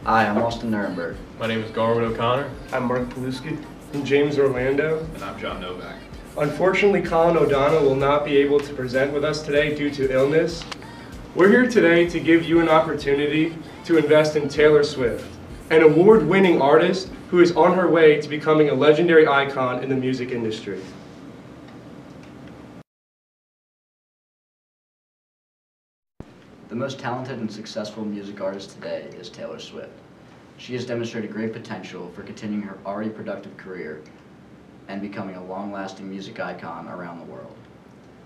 Hi, I'm Austin Nuremberg. My name is Garwin O'Connor. I'm Mark Paluski. I'm James Orlando. And I'm John Novak. Unfortunately, Colin O'Donnell will not be able to present with us today due to illness. We're here today to give you an opportunity to invest in Taylor Swift, an award-winning artist who is on her way to becoming a legendary icon in the music industry. The most talented and successful music artist today is Taylor Swift. She has demonstrated great potential for continuing her already productive career and becoming a long-lasting music icon around the world.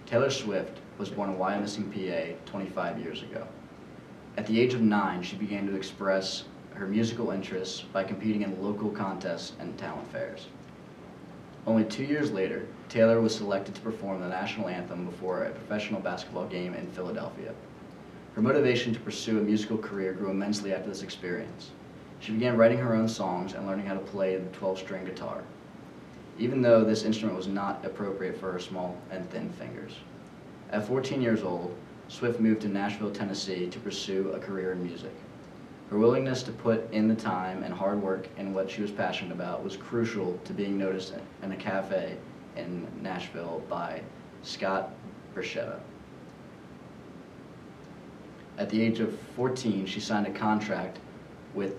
Taylor Swift was born in Wyomissing, PA 25 years ago. At the age of 9, she began to express her musical interests by competing in local contests and talent fairs. Only 2 years later, Taylor was selected to perform the national anthem before a professional basketball game in Philadelphia. Her motivation to pursue a musical career grew immensely after this experience. She began writing her own songs and learning how to play the 12-string guitar, even though this instrument was not appropriate for her small and thin fingers. At 14 years old, Swift moved to Nashville, Tennessee to pursue a career in music. Her willingness to put in the time and hard work in what she was passionate about was crucial to being noticed in a cafe in Nashville by Scott Borchetta. At the age of 14, she signed a contract with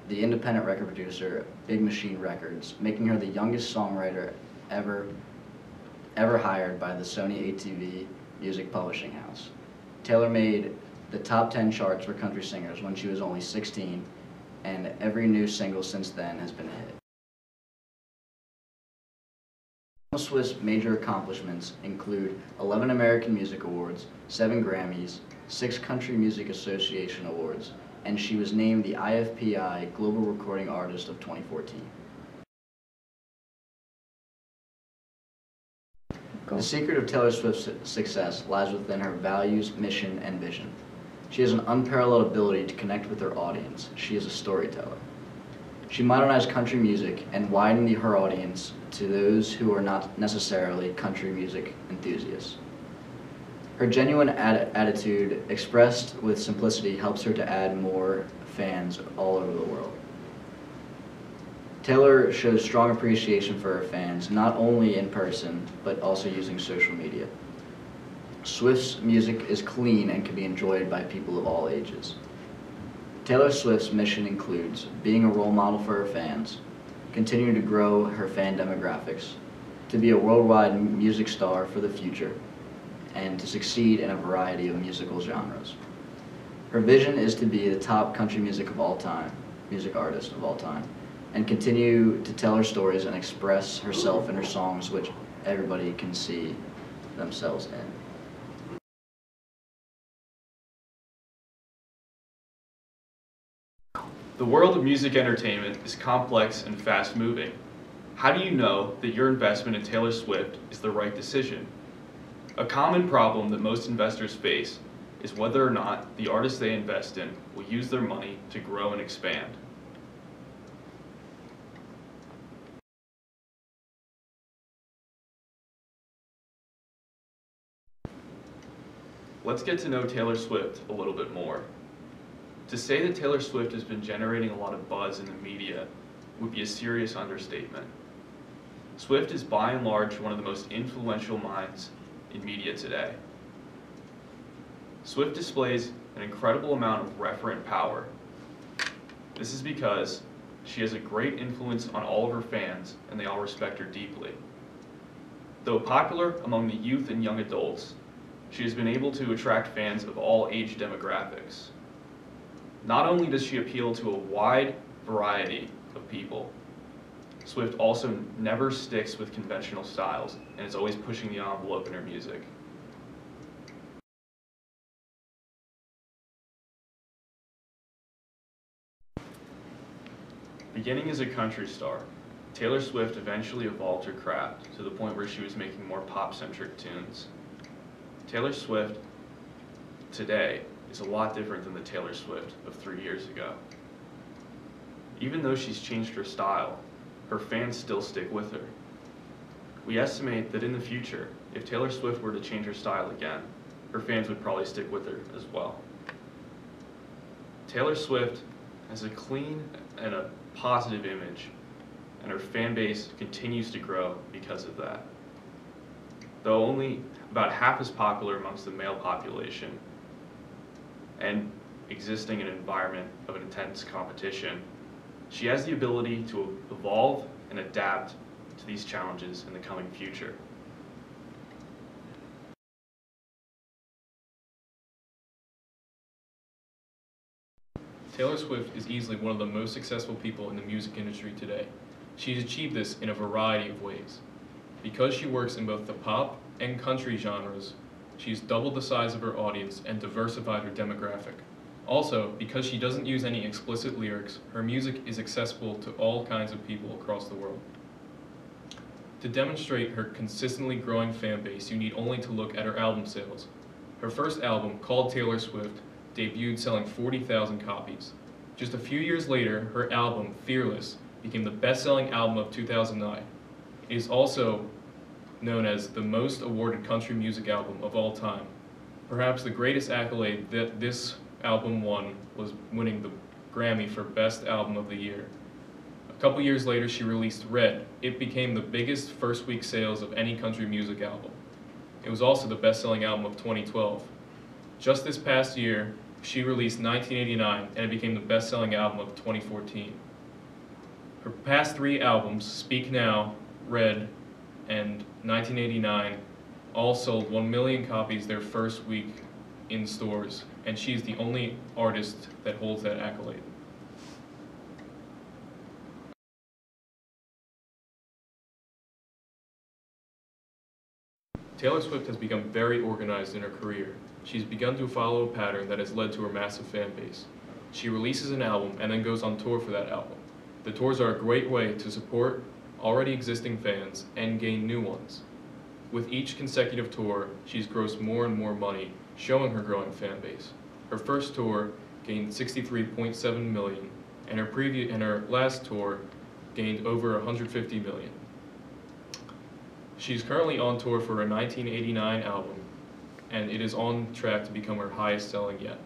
the independent record producer Big Machine Records, making her the youngest songwriter ever hired by the Sony ATV music publishing house. Taylor made the top 10 charts for country singers when she was only 16, and every new single since then has been a hit. Swift's major accomplishments include 11 American Music Awards, 7 Grammys, 6 Country Music Association Awards, and she was named the IFPI Global Recording Artist of 2014. The secret of Taylor Swift's success lies within her values, mission, and vision. She has an unparalleled ability to connect with her audience. She is a storyteller. She modernized country music and widened her audience to those who are not necessarily country music enthusiasts. Her genuine attitude, expressed with simplicity, helps her to add more fans all over the world. Taylor shows strong appreciation for her fans, not only in person, but also using social media. Swift's music is clean and can be enjoyed by people of all ages. Taylor Swift's mission includes being a role model for her fans, continuing to grow her fan demographics, to be a worldwide music star for the future, and to succeed in a variety of musical genres. Her vision is to be the top country music artist of all time, and continue to tell her stories and express herself in her songs, which everybody can see themselves in. The world of music entertainment is complex and fast-moving. How do you know that your investment in Taylor Swift is the right decision? A common problem that most investors face is whether or not the artist they invest in will use their money to grow and expand. Let's get to know Taylor Swift a little bit more. To say that Taylor Swift has been generating a lot of buzz in the media would be a serious understatement. Swift is by and large one of the most influential minds in media today. Swift displays an incredible amount of referent power. This is because she has a great influence on all of her fans, and they all respect her deeply. Though popular among the youth and young adults, she has been able to attract fans of all age demographics. Not only does she appeal to a wide variety of people, Swift also never sticks with conventional styles and is always pushing the envelope in her music. Beginning as a country star, Taylor Swift eventually evolved her craft to the point where she was making more pop-centric tunes. Taylor Swift today is a lot different than the Taylor Swift of 3 years ago. Even though she's changed her style, her fans still stick with her. We estimate that in the future, if Taylor Swift were to change her style again, her fans would probably stick with her as well. Taylor Swift has a clean and a positive image, and her fan base continues to grow because of that. Though only about half as popular amongst the male population and existing in an environment of intense competition, she has the ability to evolve and adapt to these challenges in the coming future. Taylor Swift is easily one of the most successful people in the music industry today. She has achieved this in a variety of ways. Because she works in both the pop and country genres, she's doubled the size of her audience and diversified her demographic. Also, because she doesn't use any explicit lyrics, her music is accessible to all kinds of people across the world. To demonstrate her consistently growing fan base, you need only to look at her album sales. Her first album, called Taylor Swift, debuted selling 40,000 copies. Just a few years later, her album, Fearless, became the best-selling album of 2009. It is also known as the most awarded country music album of all time. Perhaps the greatest accolade that this album won was winning the Grammy for Best Album of the Year. A couple years later, she released Red. It became the biggest first-week sales of any country music album. It was also the best-selling album of 2012. Just this past year, she released 1989, and it became the best-selling album of 2014. Her past three albums, Speak Now, Red, and 1989, all sold 1 million copies their first week in stores, and she's the only artist that holds that accolade. Taylor Swift has become very organized in her career. She's begun to follow a pattern that has led to her massive fan base. She releases an album and then goes on tour for that album. The tours are a great way to support already existing fans and gain new ones. With each consecutive tour, she's grossed more and more money, showing her growing fan base. Her first tour gained 63.7 million, and her last tour gained over 150 million. She's currently on tour for her 1989 album, and it is on track to become her highest selling yet.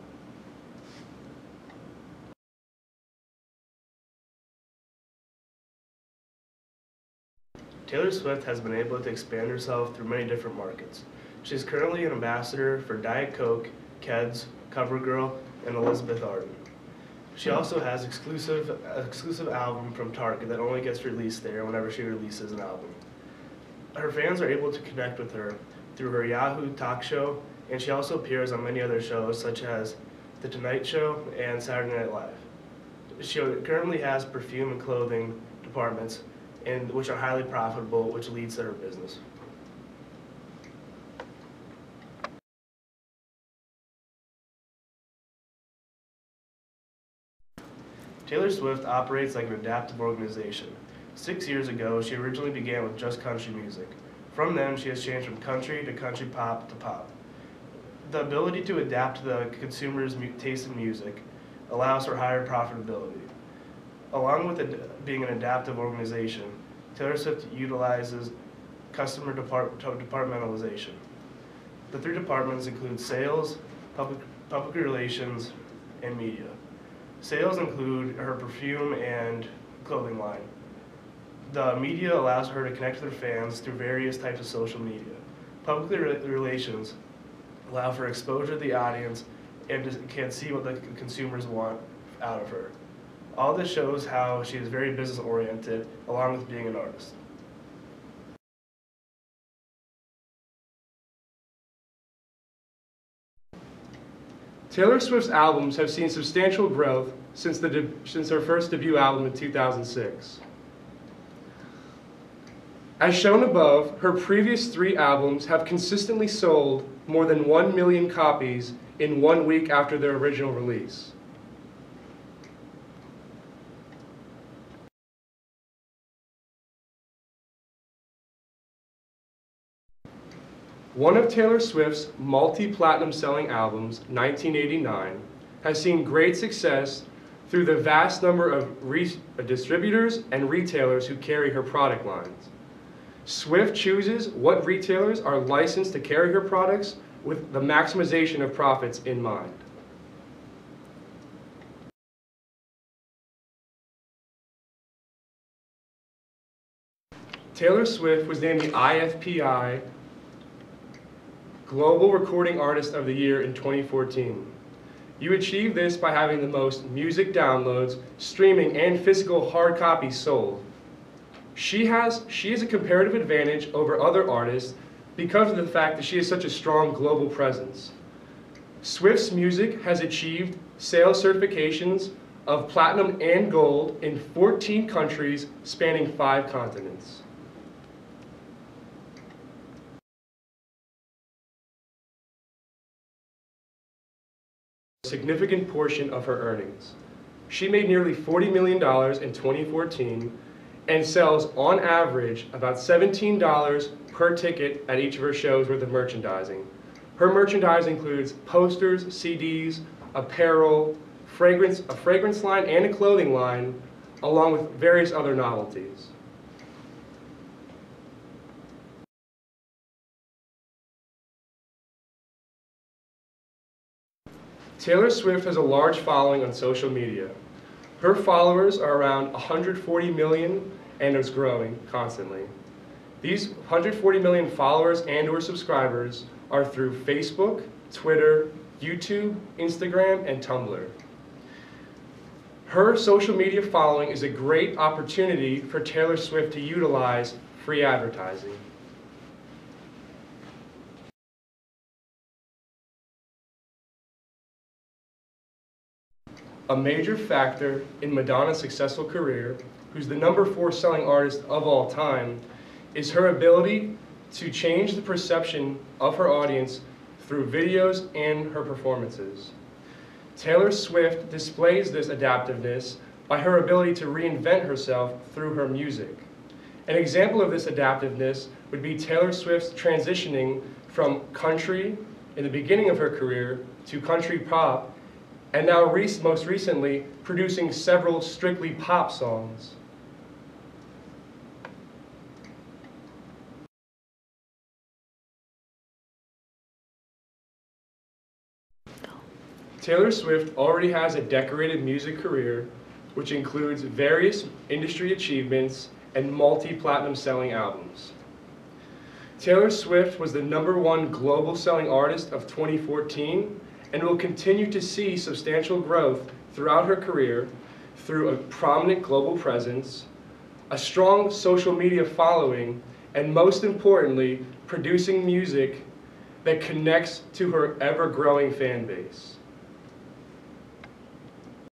Taylor Swift has been able to expand herself through many different markets. She is currently an ambassador for Diet Coke, Keds, CoverGirl, and Elizabeth Arden. She also has an exclusive album from Target that only gets released there whenever she releases an album. Her fans are able to connect with her through her Yahoo talk show, and she also appears on many other shows such as The Tonight Show and Saturday Night Live. She currently has perfume and clothing departments, which are highly profitable, which leads to her business. Taylor Swift operates like an adaptive organization. 6 years ago, she originally began with just country music. From then, she has changed from country to country pop to pop. The ability to adapt to the consumer's taste in music allows for higher profitability. Along with being an adaptive organization, Taylor Swift utilizes customer departmentalization. The three departments include sales, public relations, and media. Sales include her perfume and clothing line. The media allows her to connect with her fans through various types of social media. Public relations allow for exposure to the audience and can see what the consumers want out of her. All this shows how she is very business oriented along with being an artist. Taylor Swift's albums have seen substantial growth since her first debut album in 2006. As shown above, her previous three albums have consistently sold more than 1 million copies in 1 week after their original release. One of Taylor Swift's multi-platinum selling albums, 1989, has seen great success through the vast number of distributors and retailers who carry her product lines. Swift chooses what retailers are licensed to carry her products with the maximization of profits in mind. Taylor Swift was named the IFPI Global Recording Artist of the Year in 2014. You achieved this by having the most music downloads, streaming, and physical hard copies sold. She has a comparative advantage over other artists because of the fact that she has such a strong global presence. Swift's music has achieved sales certifications of platinum and gold in 14 countries spanning 5 continents. A significant portion of her earnings. She made nearly $40 million in 2014 and sells on average about $17 per ticket at each of her shows worth of merchandising. Her merchandise includes posters, CDs, apparel, a fragrance line and a clothing line, along with various other novelties. Taylor Swift has a large following on social media. Her followers are around 140 million and is growing constantly. These 140 million followers and/or subscribers are through Facebook, Twitter, YouTube, Instagram, and Tumblr. Her social media following is a great opportunity for Taylor Swift to utilize free advertising. A major factor in Madonna's successful career, who's the #4 selling artist of all time, is her ability to change the perception of her audience through videos and her performances. Taylor Swift displays this adaptiveness by her ability to reinvent herself through her music. An example of this adaptiveness would be Taylor Swift's transitioning from country in the beginning of her career to country pop, and now most recently producing several strictly pop songs. Taylor Swift already has a decorated music career, which includes various industry achievements and multi-platinum selling albums. Taylor Swift was the #1 global selling artist of 2014 and will continue to see substantial growth throughout her career through a prominent global presence, a strong social media following, and most importantly, producing music that connects to her ever-growing fan base.